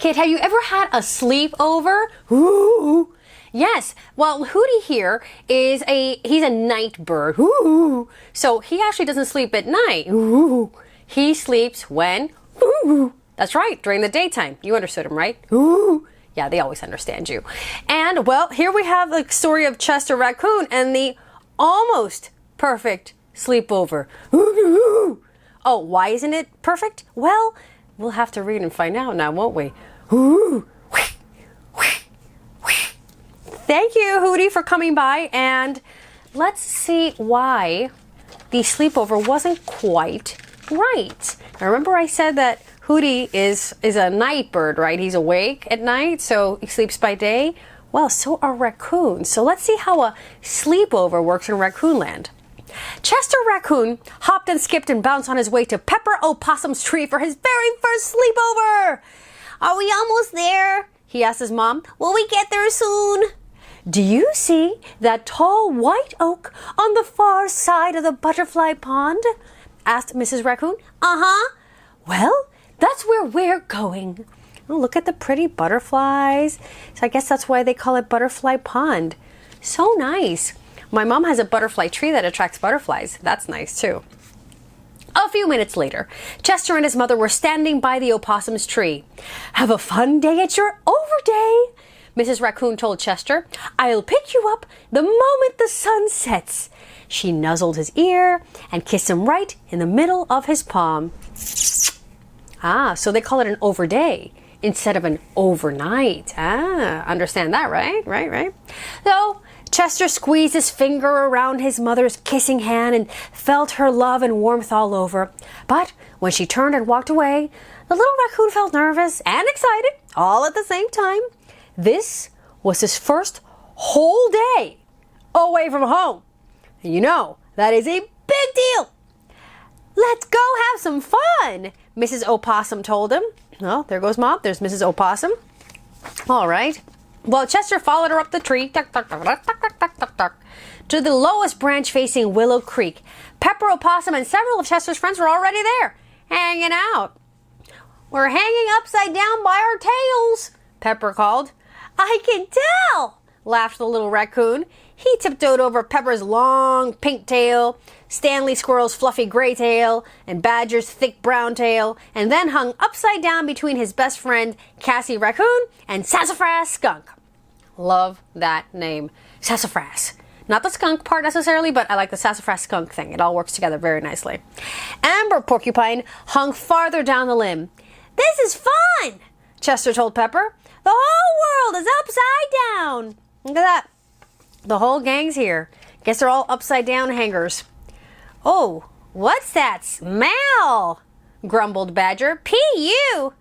Kid, have you ever had a sleepover? Ooh. Yes. Well, Hootie here he's a night bird. Ooh. So he actually doesn't sleep at night. Ooh. He sleeps when? Ooh. That's right, during the daytime. You understood him, right? Ooh. Yeah, they always understand you. And, well, here we have the story of Chester Raccoon and the almost perfect sleepover. Ooh. Oh, why isn't it perfect? Well, we'll have to read and find out now, won't we? Ooh. Thank you, Hootie, for coming by, and let's see why the sleepover wasn't quite right. Now, remember I said that Hootie is a night bird, right? He's awake at night, so he sleeps by day. Well, so are raccoons. So let's see how a sleepover works in Raccoon Land. Chester Raccoon hopped and skipped and bounced on his way to Pepper Opossum's tree for his very first sleepover. Are we almost there? He asked his mom. Will we get there soon? Do you see that tall white oak on the far side of the butterfly pond? Asked Mrs. Raccoon. Uh-huh. Well, that's where we're going. Oh, look at the pretty butterflies. So I guess that's why they call it Butterfly Pond. So nice. My mom has a butterfly tree that attracts butterflies. That's nice too. A few minutes later, Chester and his mother were standing by the opossum's tree. Have a fun day at your overday, Mrs. Raccoon told Chester. I'll pick you up the moment the sun sets. She nuzzled his ear and kissed him right in the middle of his palm. Ah, so they call it an overday instead of an overnight. Ah, understand that, right? Right. So Chester squeezed his finger around his mother's kissing hand and felt her love and warmth all over. But when she turned and walked away, the little raccoon felt nervous and excited all at the same time. This was his first whole day away from home. And you know, that is a big deal. Let's go have some fun, Mrs. Opossum told him. Oh, there goes Mom. There's Mrs. Opossum. All right. Well, Chester followed her up the tree to the lowest branch facing Willow Creek. Pepper Opossum and several of Chester's friends were already there, hanging out. We're hanging upside down by our tails, Pepper called. I can tell, laughed the little raccoon. He tiptoed over Pepper's long pink tail, Stanley Squirrel's fluffy gray tail, and Badger's thick brown tail, and then hung upside down between his best friend, Cassie Raccoon, and Sassafras Skunk. Love that name, Sassafras. Not the skunk part necessarily, but I like the sassafras skunk thing. It all works together very nicely. Amber Porcupine hung farther down the limb. This is fun, Chester told Pepper. The whole world is upside down. Look at that. The whole gang's here. Guess they're all upside down hangers. Oh, what's that smell? Grumbled Badger. P.U.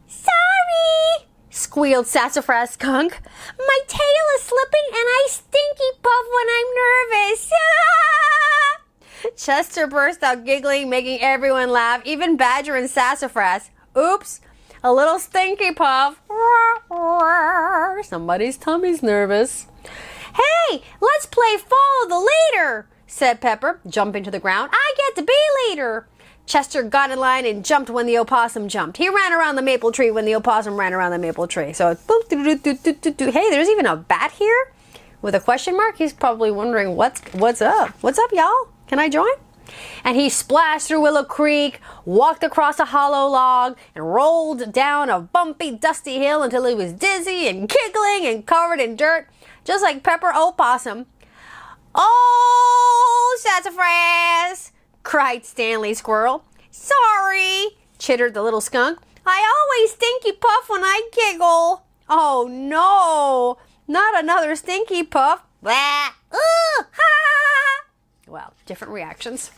Sorry, squealed Sassafras Skunk. My tail is slipping and I stinky puff when I'm nervous. Chester burst out giggling, making everyone laugh, even Badger and Sassafras. Oops, a little stinky puff. Somebody's tummy's nervous. Hey, let's play follow the leader, said Pepper, jumping to the ground. I get to be leader. Chester got in line and jumped when the opossum jumped. He ran around the maple tree when the opossum ran around the maple tree. So it's boop, doo, doo, doo, doo, doo, doo. Hey, there's even a bat here with a question mark. He's probably wondering what's up. What's up, y'all? Can I join? And he splashed through Willow Creek, walked across a hollow log, and rolled down a bumpy, dusty hill until he was dizzy and giggling and covered in dirt, just like Pepper Opossum. Oh, Sassafras! Cried Stanley Squirrel. Sorry, chittered the little skunk. I always stinky puff when I giggle. Oh no, not another stinky puff. Blah. Ooh, ha! Well, different reactions.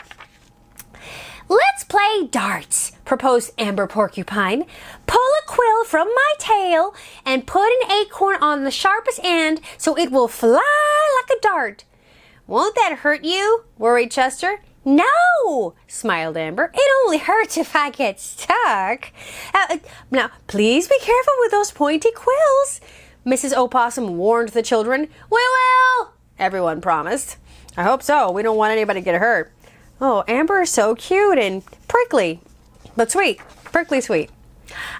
Let's play darts, proposed Amber Porcupine. Pull a quill from my tail and put an acorn on the sharpest end so it will fly like a dart. Won't that hurt you? Worried Chester. No, smiled Amber. It only hurts if I get stuck. Now, please be careful with those pointy quills, Mrs. Opossum warned the children. We will, everyone promised. I hope so. We don't want anybody to get hurt. Oh, Amber is so cute and prickly, but sweet. Prickly sweet.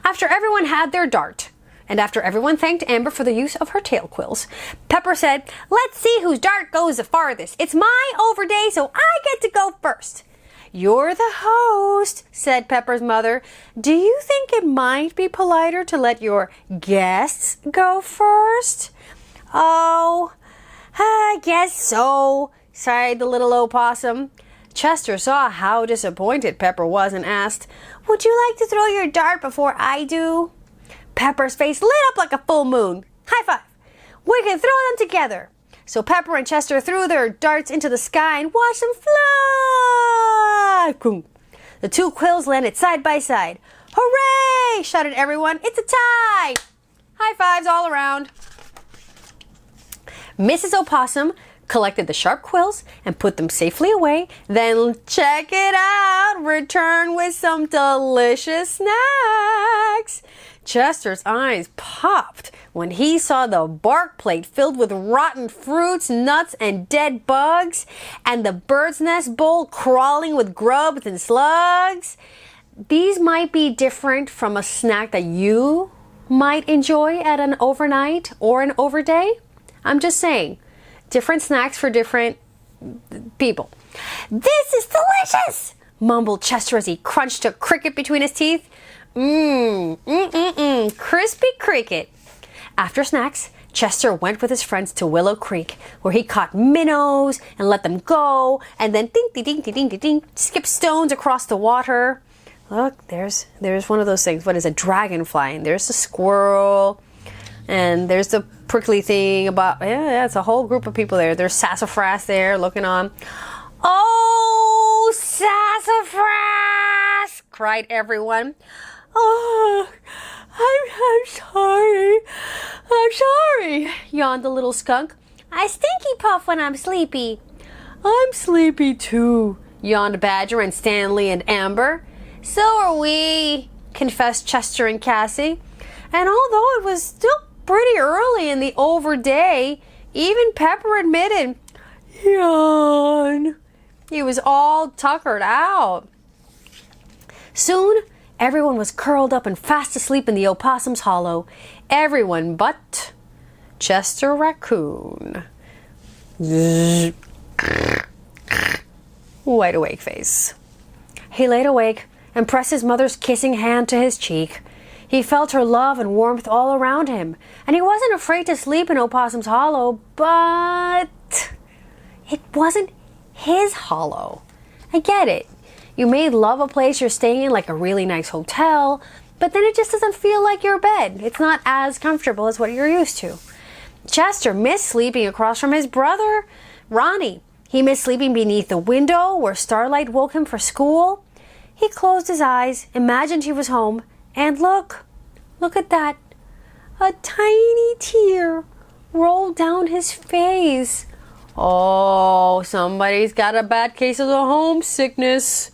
After everyone had their dart, and after everyone thanked Amber for the use of her tail quills, Pepper said, "Let's see whose dart goes the farthest. It's my over day, so I get to go first." "You're the host," said Pepper's mother. "Do you think it might be politer to let your guests go first?" "Oh, I guess so," sighed the little opossum. Chester saw how disappointed Pepper was and asked, "Would you like to throw your dart before I do?" Pepper's face lit up like a full moon. "High five! We can throw them together." So Pepper and Chester threw their darts into the sky and watched them fly. The two quills landed side by side. "Hooray!" shouted everyone. "It's a tie!" High fives all around. Mrs. Opossum collected the sharp quills and put them safely away. Then, check it out, returned with some delicious snacks. Chester's eyes popped when he saw the bark plate filled with rotten fruits, nuts, and dead bugs, and the bird's nest bowl crawling with grubs and slugs. These might be different from a snack that you might enjoy at an overnight or an overday. I'm just saying, different snacks for different people. "This is delicious," mumbled Chester as he crunched a cricket between his teeth. Crispy cricket. After snacks, Chester went with his friends to Willow Creek, where he caught minnows and let them go, and then ding, skip stones across the water. Look, there's one of those things. What is a dragonfly? And there's a squirrel, and there's the prickly thing about, yeah, it's a whole group of people there. There's sassafras there looking on. "Oh, sassafras!" cried everyone. "Oh, I'm sorry, yawned the little skunk. "I stinky puff when I'm sleepy." "I'm sleepy too," yawned Badger and Stanley and Amber. "So are we," confessed Chester and Cassie. And although it was still pretty early in the overday, even Pepper admitted, "Yawn." He was all tuckered out. Soon, everyone was curled up and fast asleep in the opossum's hollow. Everyone but Chester Raccoon. Wide awake face. He laid awake and pressed his mother's kissing hand to his cheek. He felt her love and warmth all around him, and he wasn't afraid to sleep in Opossum's hollow, but it wasn't his hollow. I get it. You may love a place you're staying in, like a really nice hotel, but then it just doesn't feel like your bed. It's not as comfortable as what you're used to. Chester missed sleeping across from his brother, Ronnie. He missed sleeping beneath the window where starlight woke him for school. He closed his eyes, imagined he was home, and look at that. A tiny tear rolled down his face. Oh, somebody's got a bad case of the homesickness.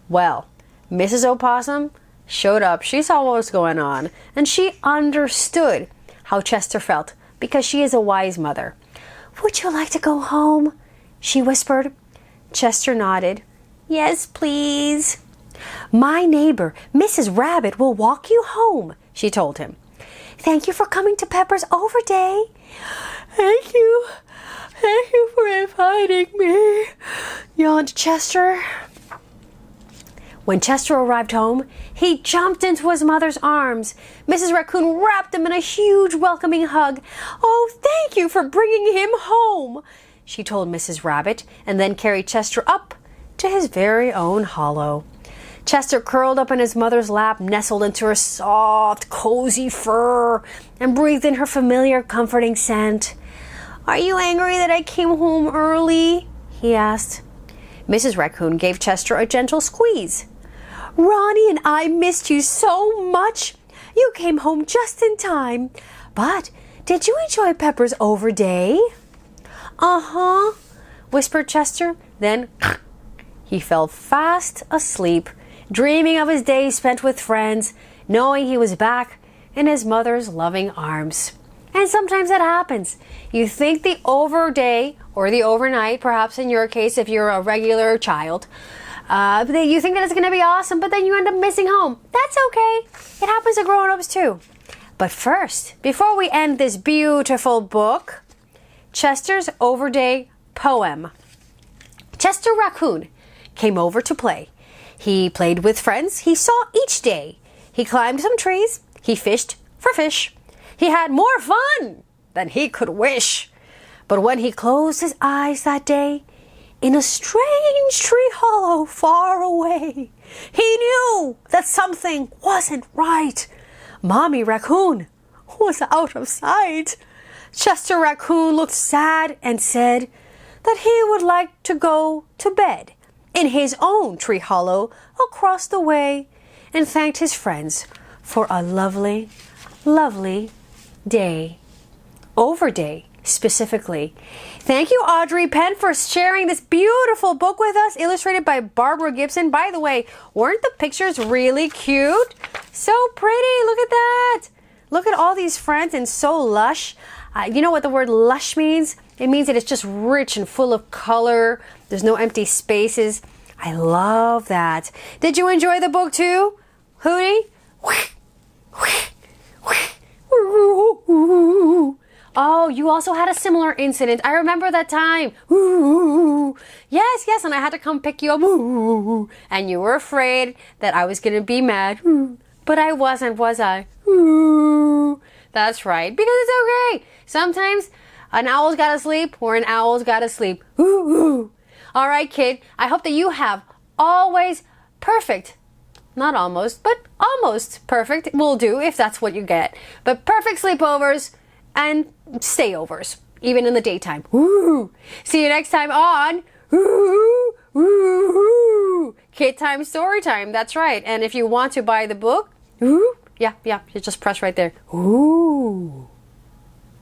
Well, Mrs. Opossum showed up. She saw what was going on, and she understood how Chester felt because she is a wise mother. "Would you like to go home?" she whispered. Chester nodded. "Yes, please." "My neighbor, Mrs. Rabbit, will walk you home," she told him. "Thank you for coming to Pepper's Overday." Thank you for inviting me," yawned Chester. When Chester arrived home, he jumped into his mother's arms. Mrs. Raccoon wrapped him in a huge welcoming hug. "Oh, thank you for bringing him home," she told Mrs. Rabbit, and then carried Chester up to his very own hollow. Chester curled up in his mother's lap, nestled into her soft, cozy fur, and breathed in her familiar, comforting scent. "Are you angry that I came home early?" he asked. Mrs. Raccoon gave Chester a gentle squeeze. "Ronnie and I missed you so much. You came home just in time. But did you enjoy Pepper's Overday?" "Uh-huh," whispered Chester. Then he fell fast asleep, dreaming of his day spent with friends, knowing he was back in his mother's loving arms. And sometimes that happens. You think the overday, or the overnight, perhaps in your case if you're a regular child, You think that it's going to be awesome, but then you end up missing home. That's okay. It happens to grown-ups too. But first, before we end this beautiful book, Chester's overday poem. Chester Raccoon came over to play. He played with friends he saw each day. He climbed some trees. He fished for fish. He had more fun than he could wish. But when he closed his eyes that day, in a strange tree hollow far away, he knew that something wasn't right. Mommy Raccoon was out of sight. Chester Raccoon looked sad and said that he would like to go to bed in his own tree hollow across the way, and thanked his friends for a lovely, lovely day. Overday, specifically. Thank you, Audrey Penn, for sharing this beautiful book with us, illustrated by Barbara Gibson. By the way, weren't the pictures really cute? So pretty, look at that. Look at all these friends and so lush. You know what the word lush means? It means that it's just rich and full of color. There's no empty spaces. I love that. Did you enjoy the book too, Hootie? Oh, you also had a similar incident. I remember that time. Yes, yes, and I had to come pick you up. And you were afraid that I was going to be mad. But I wasn't, was I? That's right, because it's okay. Sometimes an owl's gotta sleep or an owl's gotta sleep. All right, kid, I hope that you have always perfect, not almost, but almost perfect will do if that's what you get. But perfect sleepovers and stayovers, even in the daytime. See you next time on KidTime StoryTime. That's right. And if you want to buy the book, yeah, you just press right there. Ooh.